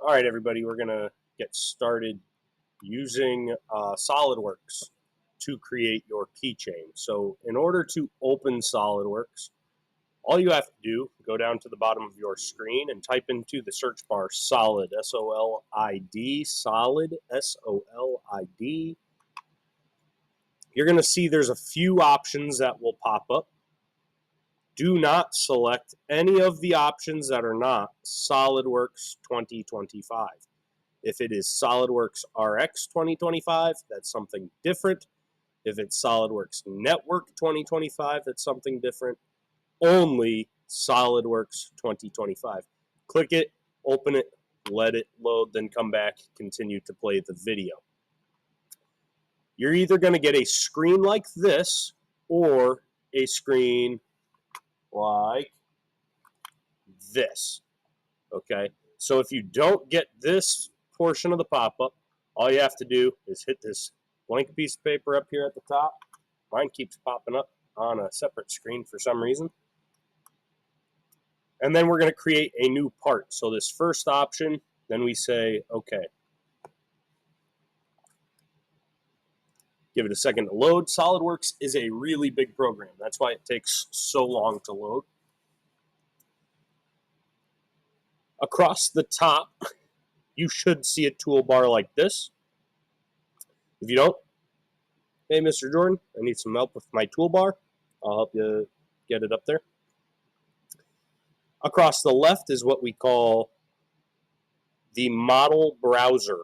All right, everybody, we're going to get started using SolidWorks to create your keychain. So in order to open SolidWorks, all you have to do, go down to the bottom of your screen and type into the search bar solid, S-O-L-I-D, solid, S-O-L-I-D. You're going to see there's a few options that will pop up. Do not select any of the options that are not SolidWorks 2025. If it is SolidWorks RX 2025, that's something different. If it's SolidWorks Network 2025, that's something different. Only SolidWorks 2025. Click it, open it, let it load, then come back, continue to play the video. You're either going to get a screen like this or a screen like this. Okay, so if you don't get this portion of the pop-up, all you have to do is hit this blank piece of paper up here at the top. Mine keeps popping up on a separate screen for some reason. And then we're going to create a new part. So this first option, then we say, okay. Give it a second to load. SolidWorks is a really big program. That's why it takes so long to load. Across the top, you should see a toolbar like this. If you don't, hey, Mr. Jordan, I need some help with my toolbar. I'll help you get it up there. Across the left is what we call the model browser.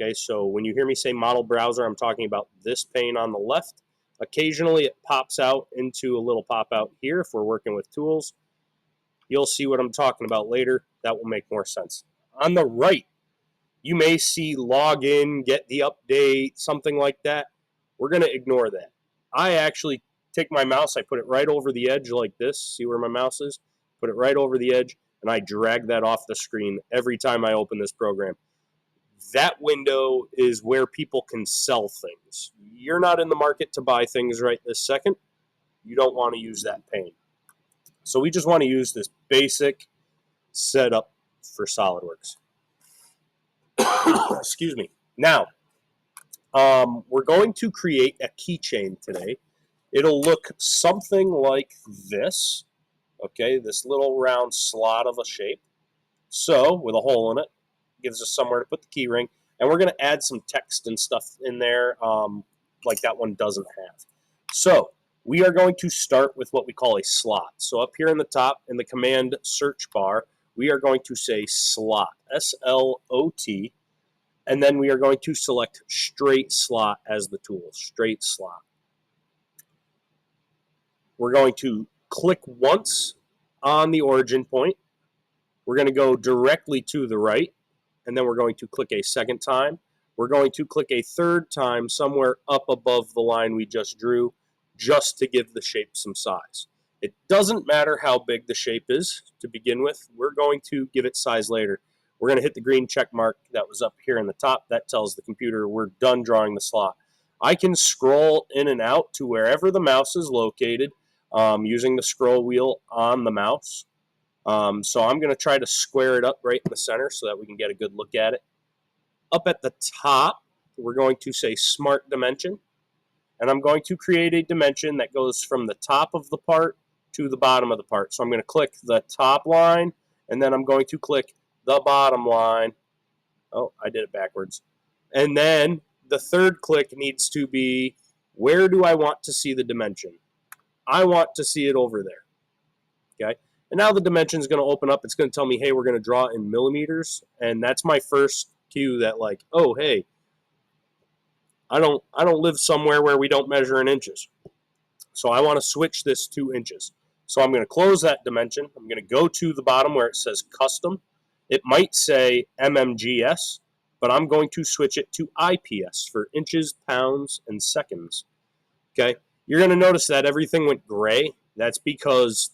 Okay, so when you hear me say model browser, I'm talking about this pane on the left. Occasionally it pops out into a little pop-out here if we're working with tools. You'll see what I'm talking about later. That will make more sense. On the right, you may see login, get the update, something like that. We're going to ignore that. I actually take my mouse, I put it right over the edge like this. See where my mouse is? Put it right over the edge, and I drag that off the screen every time I open this program. That window is where people can sell things. You're not in the market to buy things right this second. You don't want to use that pane. So we just want to use this basic setup for SolidWorks. Excuse me. Now, we're going to create a keychain today. It'll look something like this. Okay, this little round slot of a shape. So, with a hole in it, gives us somewhere to put the key ring. And we're going to add some text and stuff in there like that one doesn't have. So, we are going to start with what we call a slot. So up here in the top, in the command search bar, we are going to say slot, S-L-O-T, and then we are going to select straight slot as the tool, straight slot. We're going to click once on the origin point. We're going to go directly to the right, and then we're going to click a second time. We're going to click a third time somewhere up above the line we just drew, just to give the shape some size. It doesn't matter how big the shape is to begin with. We're going to give it size later. We're going to hit the green check mark that was up here in the top. That tells the computer we're done drawing the slot. I can scroll in and out to wherever the mouse is located using the scroll wheel on the mouse. So I'm going to try to square it up right in the center so that we can get a good look at it. Up at the top, we're going to say Smart Dimension. And I'm going to create a dimension that goes from the top of the part to the bottom of the part. So I'm going to click the top line, and then I'm going to click the bottom line. Oh, I did it backwards. And then the third click needs to be, where do I want to see the dimension? I want to see it over there. Okay. And now the dimension is going to open up. It's going to tell me, hey, we're going to draw in millimeters. And that's my first cue that, like, oh, hey, I don't live somewhere where we don't measure in inches. So I want to switch this to inches. So I'm going to close that dimension. I'm going to go to the bottom where it says custom. It might say MMGS, but I'm going to switch it to IPS for inches, pounds, and seconds. Okay. You're going to notice that everything went gray. That's because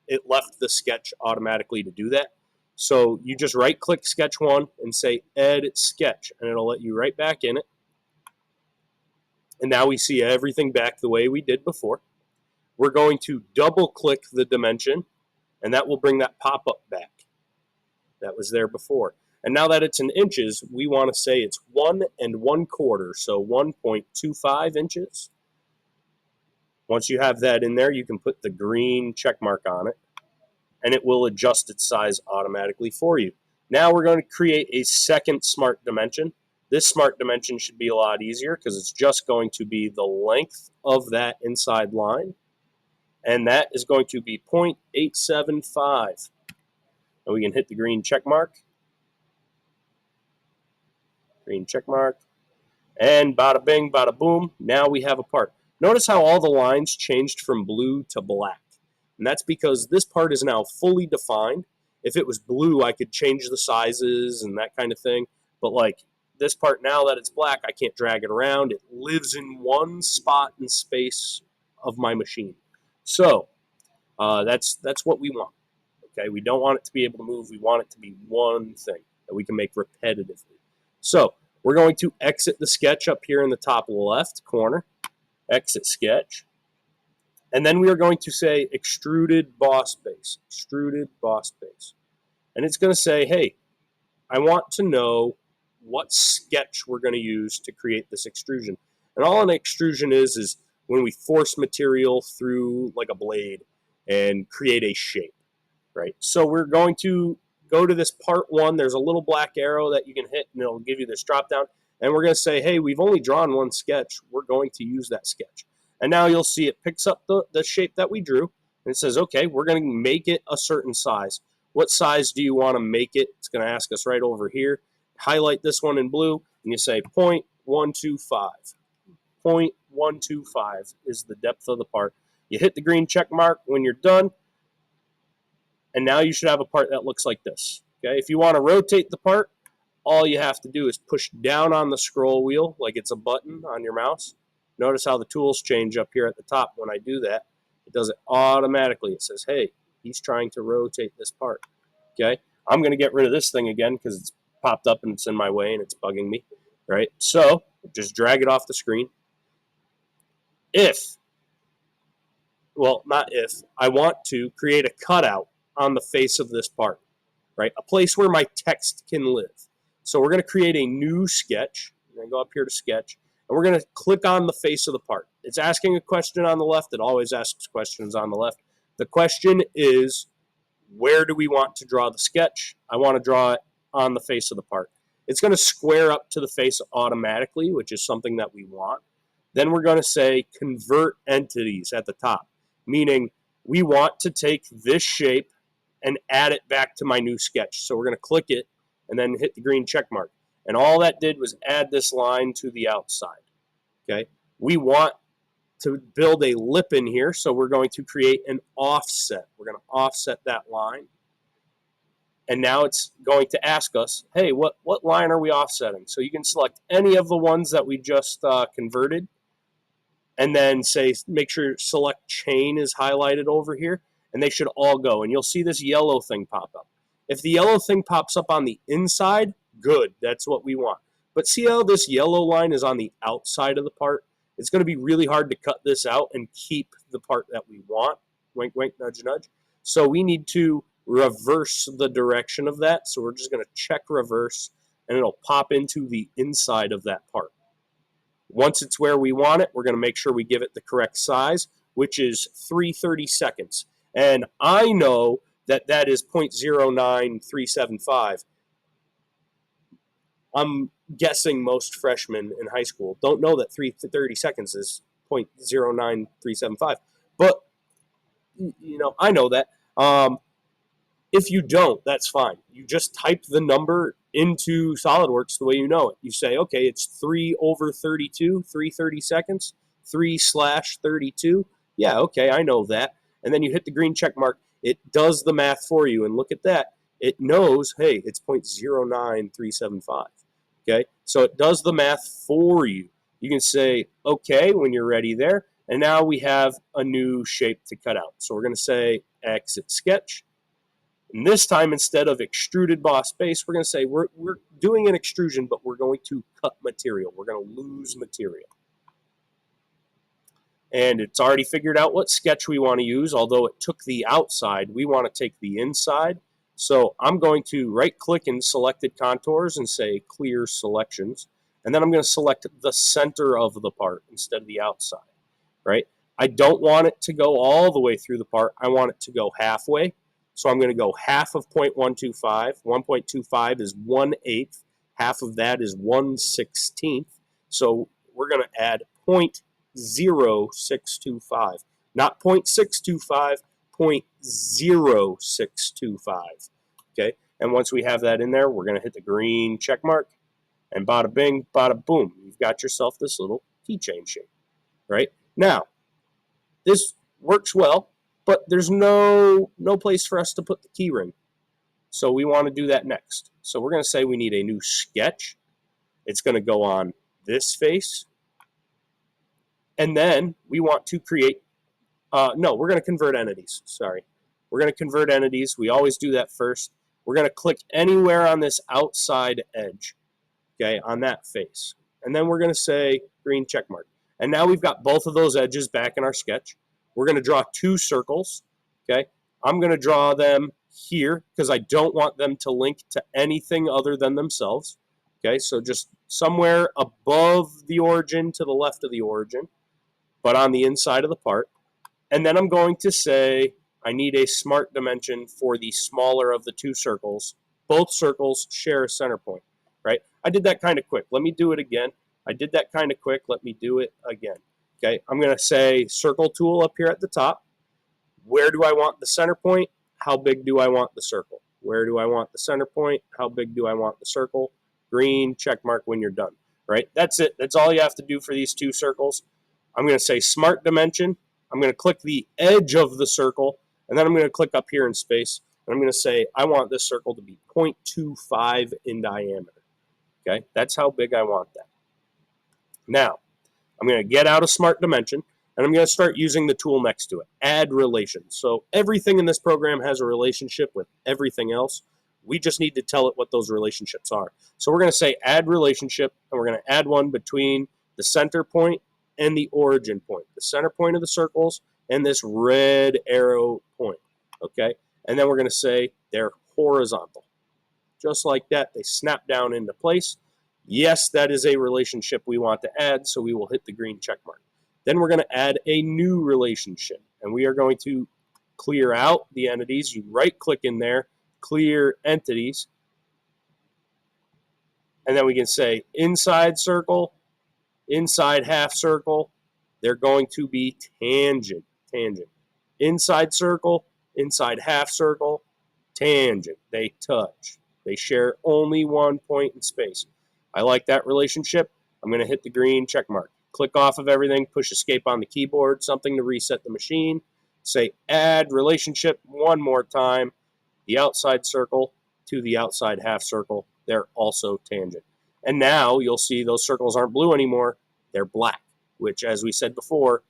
it left the sketch automatically to do that. So you just right-click Sketch 1 and say Edit Sketch, and it'll let you right back in it. And now we see everything back the way we did before. We're going to double-click the dimension, and that will bring that pop-up back that was there before. And now that it's in inches, we want to say it's 1 1/4, so 1.25 inches. Once you have that in there, you can put the green check mark on it, and it will adjust its size automatically for you. Now we're going to create a second smart dimension. This smart dimension should be a lot easier because it's just going to be the length of that inside line, and that is going to be 0.875. And we can hit the green check mark. Green check mark. And bada bing, bada boom, now we have a part. Notice how all the lines changed from blue to black. And that's because this part is now fully defined. If it was blue, I could change the sizes and that kind of thing. But like this part, now that it's black, I can't drag it around. It lives in one spot in space of my machine. So that's what we want. Okay, we don't want it to be able to move. We want it to be one thing that we can make repetitively. So we're going to exit the sketch up here in the top left corner. Exit sketch. And then we are going to say extruded boss base. Extruded boss base. And it's going to say, hey, I want to know what sketch we're going to use to create this extrusion. And all an extrusion is when we force material through like a blade and create a shape, right? So we're going to go to this part 1. There's a little black arrow that you can hit, and it'll give you this drop down. And we're going to say, hey, we've only drawn one sketch. We're going to use that sketch. And now you'll see it picks up the shape that we drew, and it says, okay, we're going to make it a certain size. What size do you want to make it? It's going to ask us right over here. Highlight this one in blue, and you say 0.125. 0.125 is the depth of the part. You hit the green check mark when you're done, and now you should have a part that looks like this. Okay, if you want to rotate the part, all you have to do is push down on the scroll wheel like it's a button on your mouse. Notice how the tools change up here at the top when I do that. It does it automatically. It says, hey, he's trying to rotate this part. Okay, I'm going to get rid of this thing again because it's popped up and it's in my way and it's bugging me. Right, so just drag it off the screen. Not if, I want to create a cutout on the face of this part, right? A place where my text can live. So we're going to create a new sketch. We're going to go up here to sketch, and we're going to click on the face of the part. It's asking a question on the left. It always asks questions on the left. The question is, where do we want to draw the sketch? I want to draw it on the face of the part. It's going to square up to the face automatically, which is something that we want. Then we're going to say convert entities at the top, meaning we want to take this shape and add it back to my new sketch. So we're going to click it and then hit the green check mark. And all that did was add this line to the outside. Okay, we want to build a lip in here, so we're going to create an offset. We're going to offset that line. And now it's going to ask us, hey, what line are we offsetting? So you can select any of the ones that we just converted, and then say, make sure select chain is highlighted over here, and they should all go. And you'll see this yellow thing pop up. If the yellow thing pops up on the inside, good, that's what we want. But see how this yellow line is on the outside of the part? It's going to be really hard to cut this out and keep the part that we want. Wink, wink, nudge, nudge. So we need to reverse the direction of that. So we're just going to check reverse, and it'll pop into the inside of that part. Once it's where we want it, we're going to make sure we give it the correct size, which is 3/32. And I know that that is 0.09375. I'm guessing most freshmen in high school don't know that 3/32 is 0.09375. But, I know that. If you don't, that's fine. You just type the number into SolidWorks the way you know it. You say, okay, it's 3/32, 3/32, 3/32. Yeah, okay, I know that. And then you hit the green check mark. It does the math for you. And look at that. It knows, hey, it's 0.09375. Okay, so it does the math for you. You can say, okay, when you're ready there. And now we have a new shape to cut out. So we're going to say exit sketch. And this time, instead of extruded boss base, we're going to say we're doing an extrusion, but we're going to cut material. We're going to lose material. And it's already figured out what sketch we want to use. Although it took the outside, we want to take the inside. So I'm going to right-click in selected contours and say clear selections. And then I'm going to select the center of the part instead of the outside, right? I don't want it to go all the way through the part. I want it to go halfway. So I'm going to go half of 0.125. 1.25 is 1/8. Half of that is 1/16. So we're going to add 0.0625. Not 0.625, 0.0625. Okay, and once we have that in there, we're going to hit the green check mark, and bada bing, bada boom, you've got yourself this little keychain shape. Right now, this works well, but there's no place for us to put the key ring. So we want to do that next. So we're going to say we need a new sketch. It's going to go on this face. And then we want to create, no, we're going to convert entities. Sorry. We're going to convert entities. We always do that first. We're going to click anywhere on this outside edge, okay, on that face. And then we're going to say green check mark. And now we've got both of those edges back in our sketch. We're going to draw two circles, okay? I'm going to draw them here because I don't want them to link to anything other than themselves, okay? So just somewhere above the origin to the left of the origin, but on the inside of the part. And then I'm going to say I need a smart dimension for the smaller of the two circles. Both circles share a center point, right? I did that kind of quick. Let me do it again. I did that kind of quick. Let me do it again. Okay, I'm going to say circle tool up here at the top. Where do I want the center point? How big do I want the circle? Where do I want the center point? How big do I want the circle? Green check mark when you're done, right? That's it. That's all you have to do for these two circles. I'm going to say smart dimension. I'm going to click the edge of the circle, and then I'm going to click up here in space, and I'm going to say I want this circle to be 0.25 in diameter. Okay, that's how big I want that. Now, I'm going to get out of Smart Dimension, and I'm going to start using the tool next to it, Add Relations. So everything in this program has a relationship with everything else. We just need to tell it what those relationships are. So we're going to say Add Relationship, and we're going to add one between the center point and the origin point, the center point of the circles and this red arrow point, okay? And then we're going to say they're horizontal. Just like that, they snap down into place. Yes, that is a relationship we want to add, so we will hit the green check mark. Then we're going to add a new relationship, and we are going to clear out the entities. You right-click in there, clear entities, and then we can say inside circle, inside half circle, they're going to be tangent. Inside circle, inside half circle, tangent. They touch. They share only one point in space. I like that relationship. I'm going to hit the green check mark. Click off of everything, push escape on the keyboard, something to reset the machine. Say add relationship one more time. The outside circle to the outside half circle. They're also tangent. And now you'll see those circles aren't blue anymore. They're black, which, as we said before,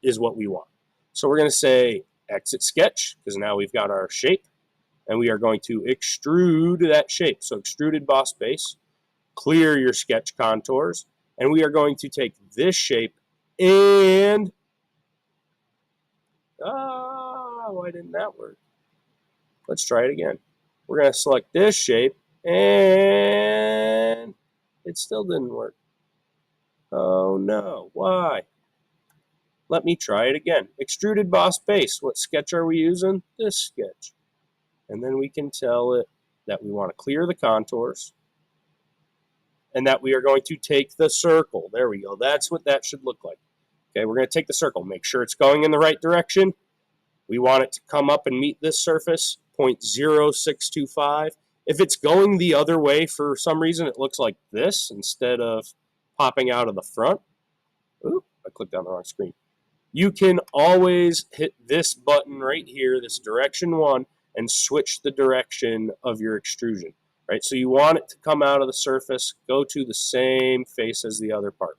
is what we want. So we're going to say exit sketch, because now we've got our shape, and we are going to extrude that shape. So extruded boss base, clear your sketch contours, and we are going to take this shape and, why didn't that work? Let's try it again. We're going to select this shape, and it still didn't work. Oh no, why? Let me try it again. Extruded boss base. What sketch are we using? This sketch. And then we can tell it that we want to clear the contours and that we are going to take the circle. There we go. That's what that should look like. Okay, we're going to take the circle. Make sure it's going in the right direction. We want it to come up and meet this surface, 0.0625. If it's going the other way for some reason, it looks like this instead of popping out of the front. Ooh, I clicked on the wrong screen. You can always hit this button right here, this direction 1, and switch the direction of your extrusion, right? So you want it to come out of the surface, go to the same face as the other part,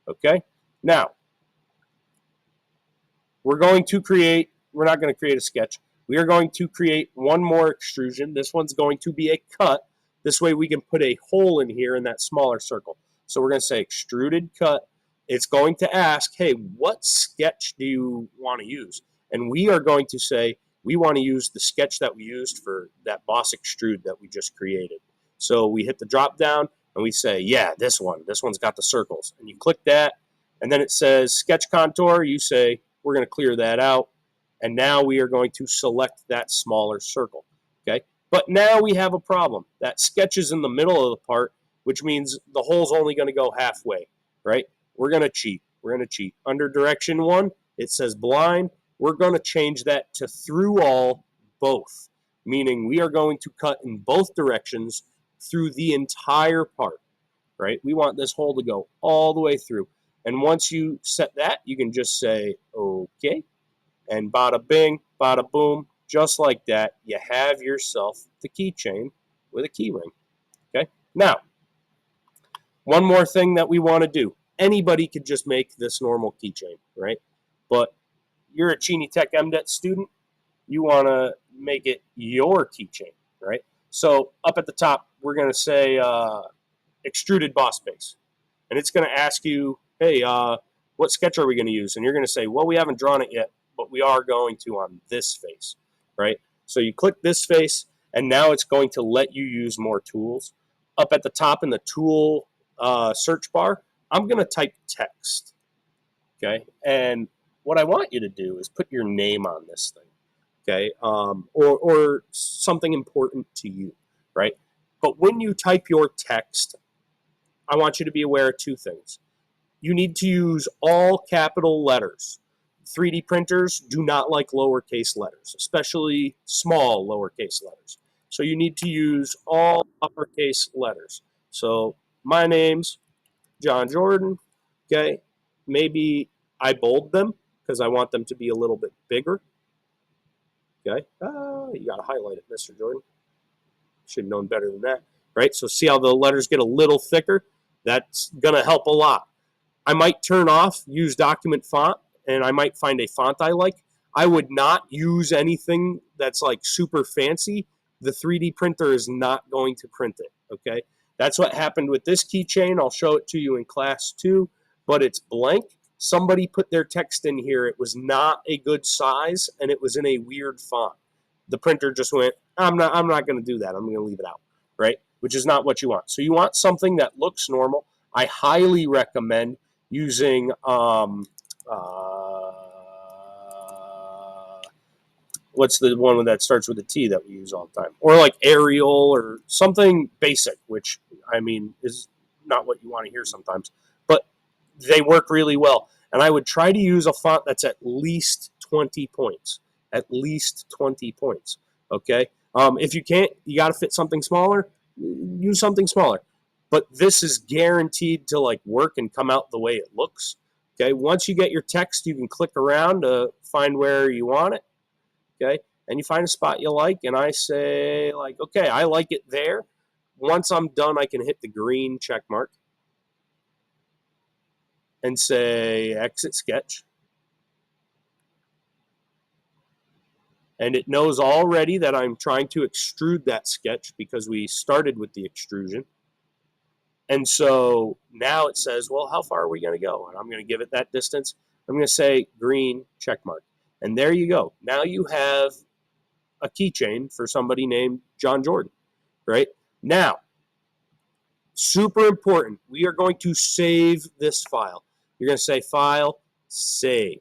okay? Now, we're not going to create a sketch. We are going to create one more extrusion. This one's going to be a cut. This way we can put a hole in here in that smaller circle. So we're going to say extruded cut. It's going to ask, hey, what sketch do you want to use? And we are going to say we want to use the sketch that we used for that boss extrude that we just created. So we hit the drop down and we say, yeah, this one's got the circles. And you click that, and then it says sketch contour. You say, we're going to clear that out. And now we are going to select that smaller circle. Okay. But now we have a problem. That sketch is in the middle of the part, which means the hole's only going to go halfway, right? We're going to cheat. We're going to cheat. Under direction 1, it says blind. We're going to change that to through all both, meaning we are going to cut in both directions through the entire part, right? We want this hole to go all the way through. And once you set that, you can just say, okay, and bada bing, bada boom, just like that, you have yourself the keychain with a key ring, okay? Now, one more thing that we want to do. Anybody could just make this normal keychain, right? But you're a Cheney Tech MDET student, you want to make it your keychain, right? So up at the top, we're going to say extruded boss base. And it's going to ask you, hey, what sketch are we going to use? And you're going to say, well, we haven't drawn it yet, but we are going to on this face, right? So you click this face, and now it's going to let you use more tools. Up at the top in the tool search bar, I'm going to type text, okay? And what I want you to do is put your name on this thing, okay? Or something important to you, right? But when you type your text, I want you to be aware of 2 things. You need to use all capital letters. 3D printers do not like lowercase letters, especially small lowercase letters. So you need to use all uppercase letters. So my name's John Jordan, okay? Maybe I bold them because I want them to be a little bit bigger, okay? You got to highlight it, Mr. Jordan. Should have known better than that, right? So see how the letters get a little thicker? That's going to help a lot. I might turn off use document font, and I might find a font I like. I would not use anything that's like super fancy. The 3D printer is not going to print it, okay? That's what happened with this keychain. I'll show it to you in class 2, but it's blank. Somebody put their text in here. It was not a good size, and it was in a weird font. The printer just went, I'm not going to do that. I'm going to leave it out, right? Which is not what you want. So you want something that looks normal. I highly recommend using what's the one that starts with a T that we use all the time? Or like Arial or something basic, which, I mean, is not what you want to hear sometimes. But they work really well. And I would try to use a font that's at least 20 points. At least 20 points, okay? If you can't, you got to fit something smaller, use something smaller. But this is guaranteed to like work and come out the way it looks. Okay, once you get your text, you can click around to find where you want it. Okay, and you find a spot you like, and I say like, okay, I like it there. Once I'm done, I can hit the green check mark and say exit sketch. And it knows already that I'm trying to extrude that sketch because we started with the extrusion. And so now it says, well, how far are we going to go? And I'm going to give it that distance. I'm going to say green check mark. And there you go. Now you have a keychain for somebody named John Jordan, right? Now, super important. We are going to save this file. You're going to say file, save,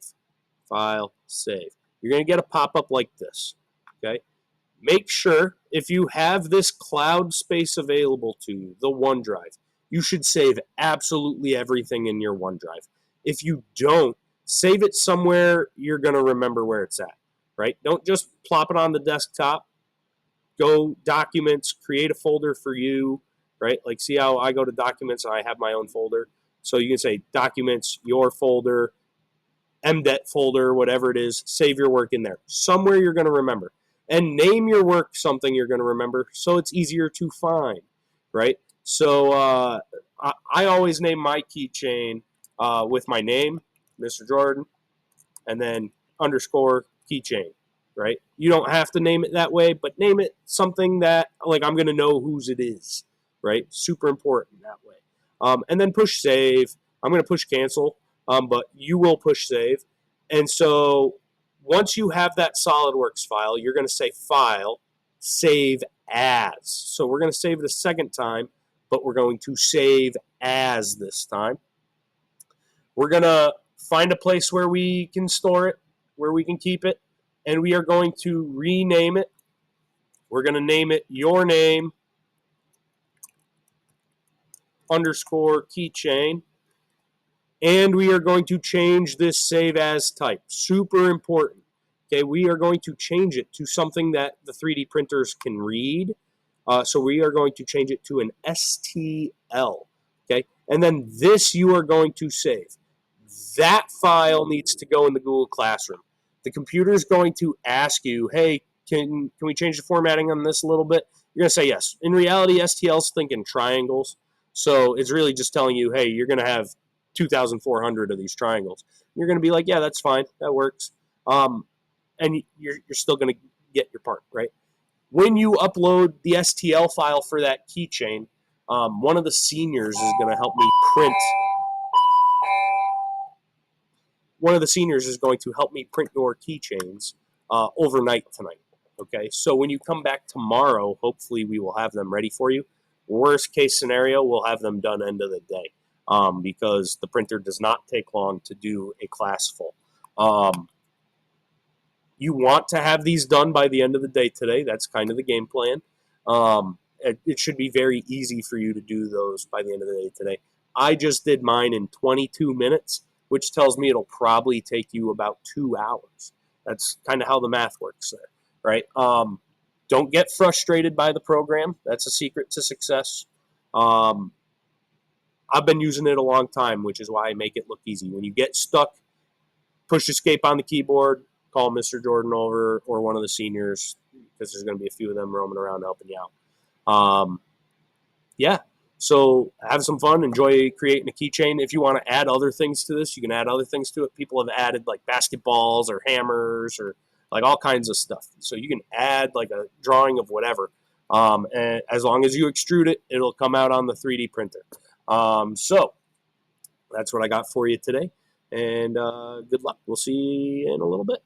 file, save. You're going to get a pop-up like this, okay? Make sure if you have this cloud space available to you, the OneDrive, you should save absolutely everything in your OneDrive. If you don't, save it somewhere you're going to remember where it's at, right? Don't just plop it on the desktop. Go documents, create a folder for you, right? Like see how I go to documents and I have my own folder. So you can say documents, your folder, MDET folder, whatever it is, save your work in there. Somewhere you're going to remember. And name your work something you're going to remember so it's easier to find, right? So I always name my keychain with my name, Mr. Jordan, and then underscore keychain, right? You don't have to name it that way, but name it something that, like, I'm going to know whose it is, right? Super important that way. And then push save. I'm going to push cancel, but you will push save. And so once you have that SolidWorks file, you're going to say File, Save As. So we're going to save it a second time, but we're going to save as this time. We're going to find a place where we can store it, where we can keep it, and we are going to rename it. We're going to name it your name underscore keychain. And we are going to change this save as type. Super important. Okay, we are going to change it to something that the 3D printers can read. So we are going to change it to an STL. Okay, and then this you are going to save. That file needs to go in the Google Classroom. The computer is going to ask you, hey, can we change the formatting on this a little bit? You're going to say yes. In reality, STL's thinking triangles. So it's really just telling you, hey, you're going to have 2,400 of these triangles. You're going to be like, yeah, that's fine. That works. And you're still going to get your part, right? When you upload the STL file for that keychain, one of the seniors is going to help me print. One of the seniors is going to help me print your keychains overnight tonight. Okay, so when you come back tomorrow, hopefully we will have them ready for you. Worst case scenario, we'll have them done end of the day because the printer does not take long to do a class full. You want to have these done by the end of the day today. That's kind of the game plan. It should be very easy for you to do those by the end of the day today. I just did mine in 22 minutes, which tells me it'll probably take you about 2 hours. That's kind of how the math works there, right? Don't get frustrated by the program. That's a secret to success. I've been using it a long time, which is why I make it look easy. When you get stuck, push escape on the keyboard, call Mr. Jordan over or one of the seniors because there's going to be a few of them roaming around helping you out. Yeah, so have some fun. Enjoy creating a keychain. If you want to add other things to this, you can add other things to it. People have added like basketballs or hammers or like all kinds of stuff. So you can add like a drawing of whatever. And as long as you extrude it, it'll come out on the 3D printer. So that's what I got for you today. And good luck. We'll see you in a little bit.